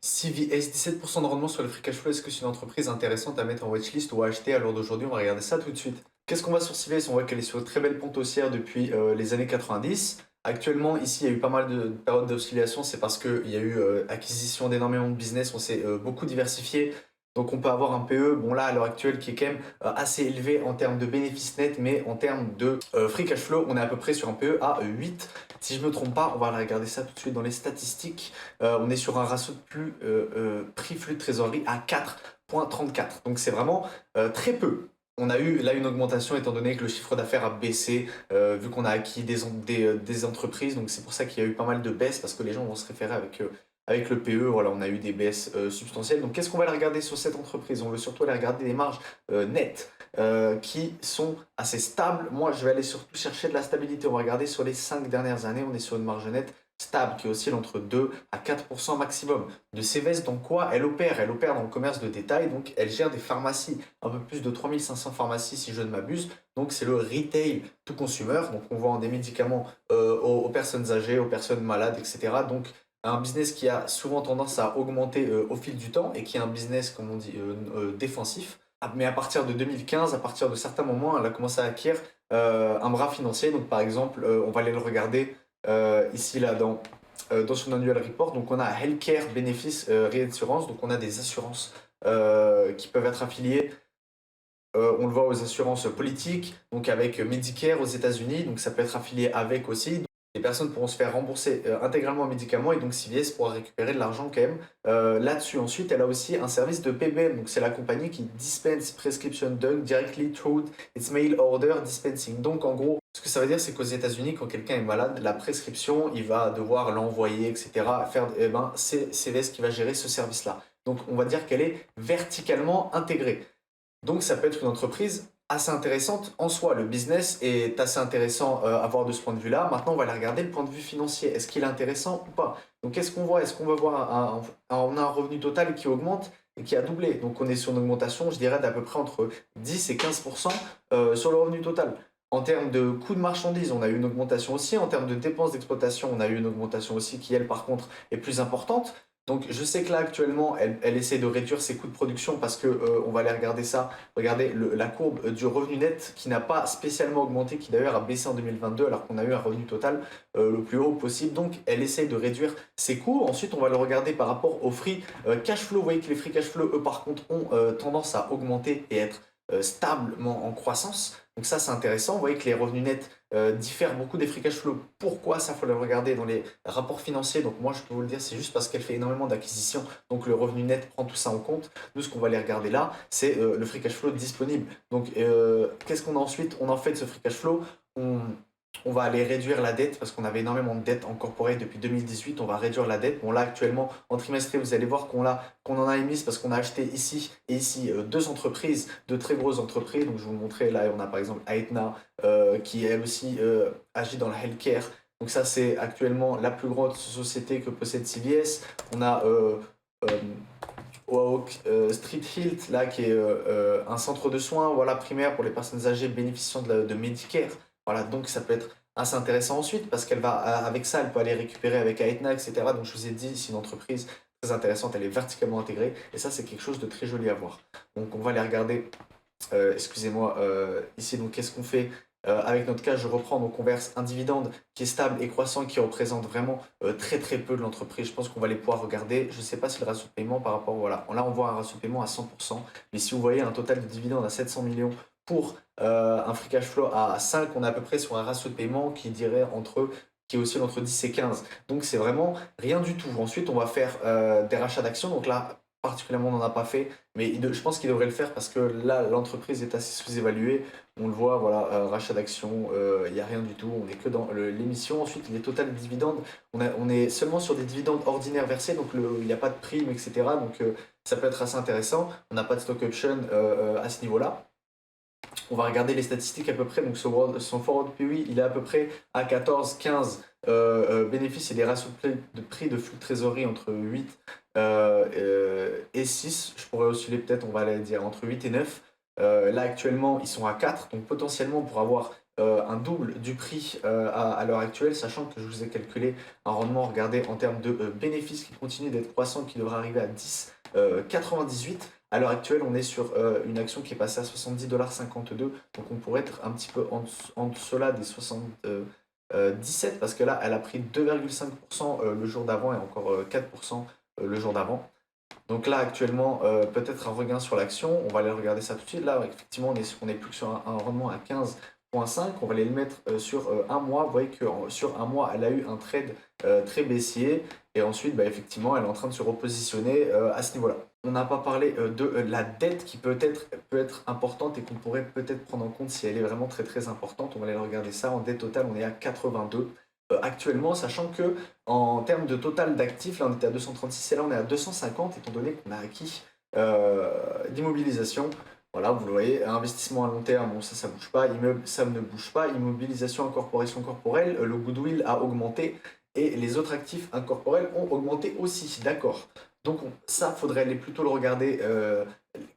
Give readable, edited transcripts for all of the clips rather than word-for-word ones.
CVS, 17% de rendement sur le free cash flow, est-ce que c'est une entreprise intéressante à mettre en watchlist ou à acheter à l'heure d'aujourd'hui? On va regarder ça tout de suite. Qu'est-ce qu'on voit sur CVS? On voit qu'elle est sur une très belle pente haussière depuis les années 90. Actuellement, ici, il y a eu pas mal de périodes d'oscillation. C'est parce qu'il y a eu acquisition d'énormément de business. On s'est beaucoup diversifié. Donc, on peut avoir un PE, bon là, à l'heure actuelle, qui est quand même assez élevé en termes de bénéfices nets, mais en termes de free cash flow, on est à peu près sur un PE à 8. Si je ne me trompe pas, on va aller regarder ça tout de suite dans les statistiques. On est sur un ratio de prix flux de trésorerie à 4,34. Donc c'est vraiment très peu. On a eu là une augmentation étant donné que le chiffre d'affaires a baissé, vu qu'on a acquis des entreprises. Donc c'est pour ça qu'il y a eu pas mal de baisses parce que les gens vont se référer avec le PE. Voilà, on a eu des baisses substantielles. Donc qu'est-ce qu'on va aller regarder sur cette entreprise? On veut surtout aller regarder les marges nettes qui sont assez stables. Moi, je vais aller surtout chercher de la stabilité. On va regarder sur les 5 dernières années. On est sur une marge nette stable qui oscille entre 2 à 4% maximum. De Cévès, dans quoi elle opère? Elle opère dans le commerce de détail, donc elle gère des pharmacies, un peu plus de 3500 pharmacies si je ne m'abuse. Donc c'est le retail to consumer, donc on vend des médicaments aux personnes âgées, aux personnes malades, etc. Donc un business qui a souvent tendance à augmenter au fil du temps et qui est un business, comme on dit, défensif. Mais à partir de 2015, à partir de certains moments, elle a commencé à acquérir un bras financier. Donc par exemple, on va aller le regarder ici là dans son annual report. Donc on a Healthcare Benefits Reassurance, donc on a des assurances qui peuvent être affiliées. On le voit aux assurances politiques, donc avec Medicare aux États-Unis, donc ça peut être affilié avec aussi. Donc, les personnes pourront se faire rembourser intégralement en médicaments et donc CVS pourra récupérer de l'argent quand même là-dessus. Ensuite, elle a aussi un service de PBM, donc c'est la compagnie qui dispense prescription done directly through its mail order dispensing. Donc en gros, ce que ça veut dire, c'est qu'aux États-Unis, quand quelqu'un est malade, la prescription, il va devoir l'envoyer, etc. Faire, eh ben, c'est CVS qui va gérer ce service-là. Donc on va dire qu'elle est verticalement intégrée. Donc ça peut être une entreprise assez intéressante en soi. Le business est assez intéressant à voir de ce point de vue-là. Maintenant, on va aller regarder le point de vue financier. Est-ce qu'il est intéressant ou pas? Donc qu'est-ce qu'on voit? Est-ce qu'on va voir on a un revenu total qui augmente et qui a doublé? Donc on est sur une augmentation, je dirais, d'à peu près entre 10 et 15% sur le revenu total. En termes de coûts de marchandises, on a eu une augmentation aussi. En termes de dépenses d'exploitation, on a eu une augmentation aussi qui, elle, par contre, est plus importante. Donc je sais que là actuellement elle essaie de réduire ses coûts de production parce que on va aller regarder ça. Regardez la courbe du revenu net qui n'a pas spécialement augmenté, qui d'ailleurs a baissé en 2022 alors qu'on a eu un revenu total le plus haut possible. Donc elle essaie de réduire ses coûts. Ensuite on va le regarder par rapport aux free cash flow. Vous voyez que les free cash flow eux par contre ont tendance à augmenter et être stablement en croissance. Donc ça c'est intéressant. Vous voyez que les revenus nets diffèrent beaucoup des free cash flow. Pourquoi? Ça faut le regarder dans les rapports financiers. Donc moi je peux vous le dire, c'est juste parce qu'elle fait énormément d'acquisitions. Donc le revenu net prend tout ça en compte. Nous ce qu'on va aller regarder là, c'est le free cash flow disponible. Donc qu'est-ce qu'on a ensuite? On en fait de ce free cash flow. On va aller réduire la dette parce qu'on avait énormément de dettes incorporées depuis 2018. On va réduire la dette. Bon, là, actuellement, en trimestriel, vous allez voir qu'on en a émise parce qu'on a acheté ici et ici deux entreprises, deux très grosses entreprises. Donc, je vais vous montrer. Là, on a par exemple Aetna qui, elle aussi, agit dans le healthcare. Donc, ça, c'est actuellement la plus grande société que possède CVS. On a euh, Street Health, là, qui est un centre de soins voilà, primaire pour les personnes âgées bénéficiant de Medicare. Voilà, donc ça peut être assez intéressant ensuite parce qu'elle va, avec ça, elle peut aller récupérer avec Aetna, etc. Donc je vous ai dit, c'est une entreprise très intéressante, elle est verticalement intégrée et ça, c'est quelque chose de très joli à voir. Donc on va aller regarder, excusez-moi, ici, donc qu'est-ce qu'on fait? Avec notre cas, je reprends, donc on verse un dividende qui est stable et croissant, qui représente vraiment très très peu de l'entreprise. Je pense qu'on va les pouvoir regarder. Je ne sais pas si le ratio de paiement par rapport, voilà, là on voit un ratio de paiement à 100%, mais si vous voyez un total de dividende à 700 millions pour un free cash flow à 5, on est à peu près sur un ratio de paiement qui oscille entre 10 et 15. Donc c'est vraiment rien du tout. Ensuite, on va faire des rachats d'actions. Donc là, particulièrement, on n'en a pas fait, mais je pense qu'il devrait le faire parce que là, l'entreprise est assez sous-évaluée. On le voit, voilà, rachat d'actions, il n'y a rien du tout. On n'est que dans l'émission. Ensuite, les total dividendes, on est seulement sur des dividendes ordinaires versés, donc il n'y a pas de prime, etc. Donc ça peut être assez intéressant. On n'a pas de stock option à ce niveau-là. On va regarder les statistiques à peu près. Donc son forward PE, il est à peu près à 14, 15 bénéfices et des ratios de prix de flux de trésorerie entre 8 et 6. Je pourrais osciller peut-être, on va aller dire entre 8 et 9. Là actuellement, ils sont à 4. Donc potentiellement, pour avoir un double du prix à l'heure actuelle, sachant que je vous ai calculé un rendement, regardez, en termes de bénéfices qui continue d'être croissant, qui devrait arriver à 10,98. À l'heure actuelle, on est sur une action qui est passée à 70,52 $. Donc on pourrait être un petit peu en cela des 17 parce que là, elle a pris 2,5% le jour d'avant et encore 4% le jour d'avant. Donc là, actuellement, peut-être un regain sur l'action. On va aller regarder ça tout de suite. Là, effectivement, on est plus que sur un rendement à 15,5. On va aller le mettre sur un mois. Vous voyez que sur un mois, elle a eu un trade très baissier. Et ensuite, bah, effectivement, elle est en train de se repositionner à ce niveau-là. On n'a pas parlé de la dette qui peut être importante et qu'on pourrait peut-être prendre en compte si elle est vraiment très très importante. On va aller regarder ça. En dette totale, on est à 82 actuellement, sachant que en termes de total d'actifs, là on était à 236 et là on est à 250, étant donné qu'on a acquis d'immobilisation. Voilà, vous le voyez, investissement à long terme, bon ça bouge pas, immeuble, ça ne bouge pas, immobilisation, incorporation corporelle, le goodwill a augmenté et les autres actifs incorporels ont augmenté aussi, d'accord. Donc ça, faudrait aller plutôt le regarder,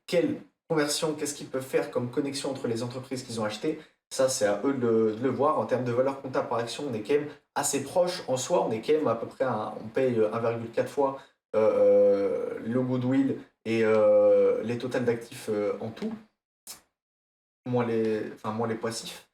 quelle conversion, qu'est-ce qu'ils peuvent faire comme connexion entre les entreprises qu'ils ont achetées. Ça, c'est à eux de le voir. En termes de valeur comptable par action, on est quand même assez proche en soi. On est quand même à peu près, on paye 1,4 fois le goodwill et les totals d'actifs en tout, moins les passifs.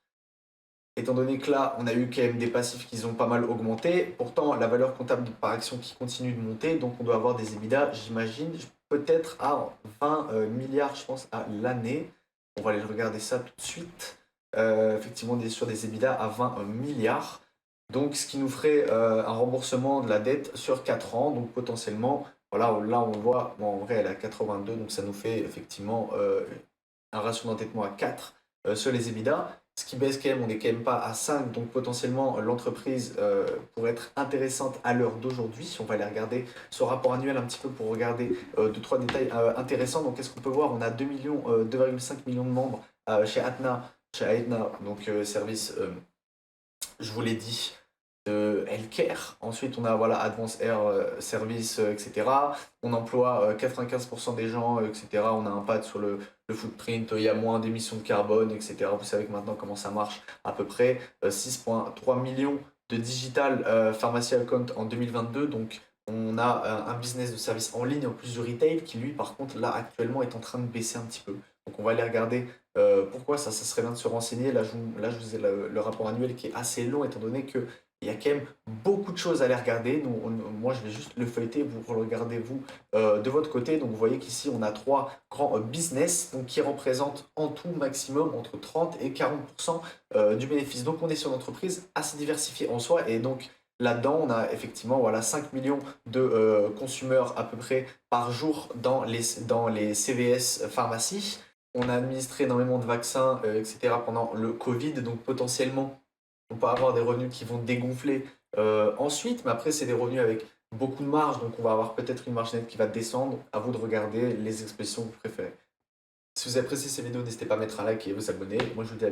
Étant donné que là, on a eu quand même des passifs qui ont pas mal augmenté, pourtant la valeur comptable par action qui continue de monter, donc on doit avoir des EBITDA, j'imagine, peut-être à 20 milliards, je pense, à l'année. On va aller regarder ça tout de suite. Effectivement, on est sur des EBITDA à 20 milliards. Donc, ce qui nous ferait un remboursement de la dette sur 4 ans. Donc, potentiellement, voilà, là, on voit, bon, en vrai, elle est à 82, donc ça nous fait effectivement un ratio d'endettement à 4 sur les EBITDA. Ce qui baisse quand même, on n'est quand même pas à 5, donc potentiellement l'entreprise pourrait être intéressante à l'heure d'aujourd'hui. On va aller regarder ce rapport annuel un petit peu pour regarder 2-3 détails intéressants. Donc qu'est-ce qu'on peut voir? On a 2,5 millions de membres chez Aetna, donc service, je vous l'ai dit, de healthcare. Ensuite, on a voilà, Advanced Air Service, etc. On emploie 95% des gens, etc. On a un impact sur le footprint, il y a moins d'émissions de carbone, etc. Vous savez que maintenant comment ça marche à peu près. 6,3 millions de digital pharmacy account en 2022. Donc, on a un business de service en ligne en plus du retail qui, lui, par contre, là, actuellement, est en train de baisser un petit peu. Donc, on va aller regarder pourquoi ça serait bien de se renseigner. Là, je vous ai le rapport annuel qui est assez long, étant donné que il y a quand même beaucoup de choses à aller regarder. Moi, je vais juste le feuilleter, vous le regardez vous de votre côté. Donc, vous voyez qu'ici, on a trois grands business donc, qui représentent en tout maximum entre 30 et 40% du bénéfice. Donc, on est sur une entreprise assez diversifiée en soi. Et donc, là-dedans, on a effectivement voilà, 5 millions de consommateurs à peu près par jour dans les CVS pharmacies. On a administré énormément de vaccins, etc. pendant le Covid. Donc, potentiellement, on peut avoir des revenus qui vont dégonfler ensuite, mais après, c'est des revenus avec beaucoup de marge, donc on va avoir peut-être une marge nette qui va descendre. À vous de regarder les expressions que vous préférez. Si vous appréciez ces vidéos, n'hésitez pas à mettre un like et à vous abonner. Moi, je vous dis à